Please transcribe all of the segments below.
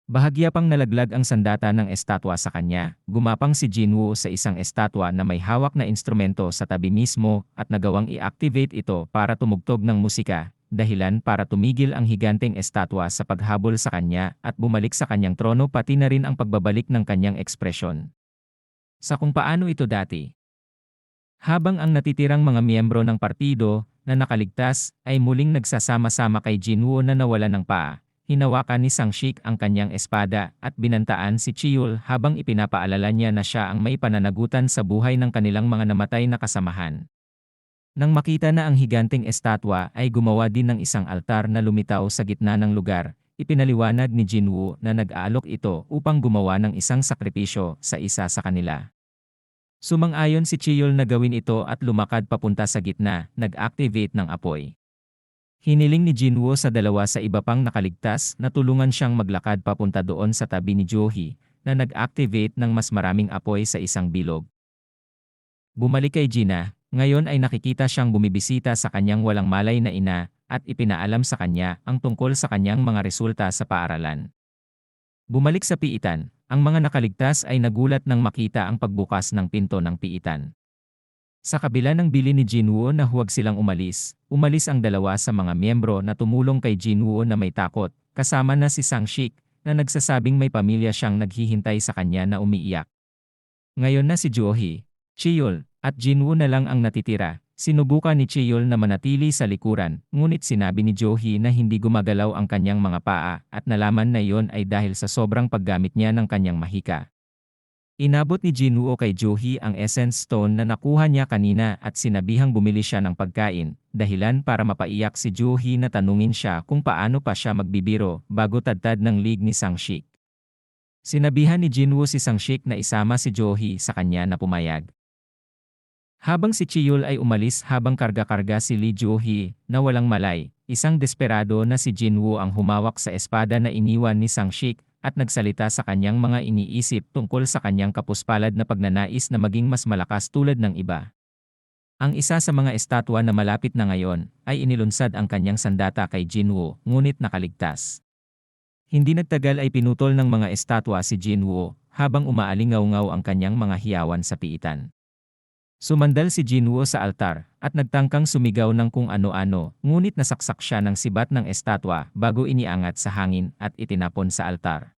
Bahagya pang nalaglag ang sandata ng estatwa sa kanya. Gumapang si Jinwoo sa isang estatwa na may hawak na instrumento sa tabi mismo at nagawang i-activate ito para tumugtog ng musika, dahilan para tumigil ang higanteng estatwa sa paghabol sa kanya at bumalik sa kanyang trono pati na rin ang pagbabalik ng kanyang ekspresyon. Sa kung paano ito dati. Habang ang natitirang mga miyembro ng partido na nakaligtas ay muling nagsasama-sama kay Jinwoo na nawala ng paa, hinawakan ni Sang-shik ang kanyang espada at binantaan si Chiyul habang ipinapaalala niya na siya ang may pananagutan sa buhay ng kanilang mga namatay na kasamahan. Nang makita na ang higanteng estatwa ay gumawa din ng isang altar na lumitaw sa gitna ng lugar, ipinaliwanag ni Jinwoo na nag-aalok ito upang gumawa ng isang sakripisyo sa isa sa kanila. Sumang-ayon si Chiyol na gawin ito at lumakad papunta sa gitna, nag-activate ng apoy. Hiniling ni Jinwoo sa dalawa sa iba pang nakaligtas na tulungan siyang maglakad papunta doon sa tabi ni Johi, na nag-activate ng mas maraming apoy sa isang bilog. Bumalik kay Gina, ngayon ay nakikita siyang bumibisita sa kanyang walang malay na ina at ipinaalam sa kanya ang tungkol sa kanyang mga resulta sa paaralan. Bumalik sa piitan, ang mga nakaligtas ay nagulat nang makita ang pagbukas ng pinto ng piitan. Sa kabila ng bilin ni Jinwoo na huwag silang umalis, umalis ang dalawa sa mga miyembro na tumulong kay Jinwoo na may takot, kasama na si Sang-shik, na nagsasabing may pamilya siyang naghihintay sa kanya na umiiyak. Ngayon na si Johi, Chiyol, at Jinwoo na lang ang natitira. Sinubukan ni Chiyol na manatili sa likuran, ngunit sinabi ni Johi na hindi gumagalaw ang kanyang mga paa at nalaman na iyon ay dahil sa sobrang paggamit niya ng kanyang mahika. Inabot ni Jinwoo kay Johi ang essence stone na nakuha niya kanina at sinabihang bumili siya ng pagkain, dahilan para mapaiyak si Johi na tanungin siya kung paano pa siya magbibiro bago tadtad ng lig ni Sang-shik. Sinabihan ni Jinwoo si Sang-shik na isama si Johi sa kanya na pumayag. Habang si Chiyol ay umalis habang karga-karga si Lee Johi na walang malay, isang desperado na si Jinwoo ang humawak sa espada na iniwan ni Sang-shik at nagsalita sa kanyang mga iniisip tungkol sa kanyang kapuspalad na pagnanais na maging mas malakas tulad ng iba. Ang isa sa mga estatwa na malapit na ngayon ay inilunsad ang kanyang sandata kay Jinwoo, ngunit nakaligtas. Hindi nagtagal ay pinutol ng mga estatwa si Jinwoo habang umaalingaw-ngaw ang kanyang mga hiyawan sa piitan. Sumandal si Jinwoo sa altar at nagtangkang sumigaw ng kung ano-ano, ngunit nasaksak siya ng sibat ng estatwa bago iniangat sa hangin at itinapon sa altar.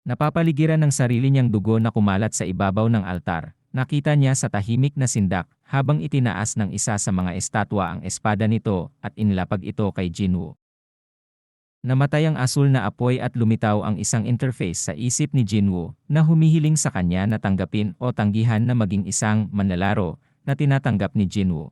Napapaligiran ng sarili niyang dugo na kumalat sa ibabaw ng altar, nakita niya sa tahimik na sindak habang itinaas ng isa sa mga estatwa ang espada nito at inilapag ito kay Jinwoo. Namatay ang asul na apoy at lumitaw ang isang interface sa isip ni Jinwoo na humihiling sa kanya na tanggapin o tanggihan na maging isang manlalaro na tinatanggap ni Jinwoo.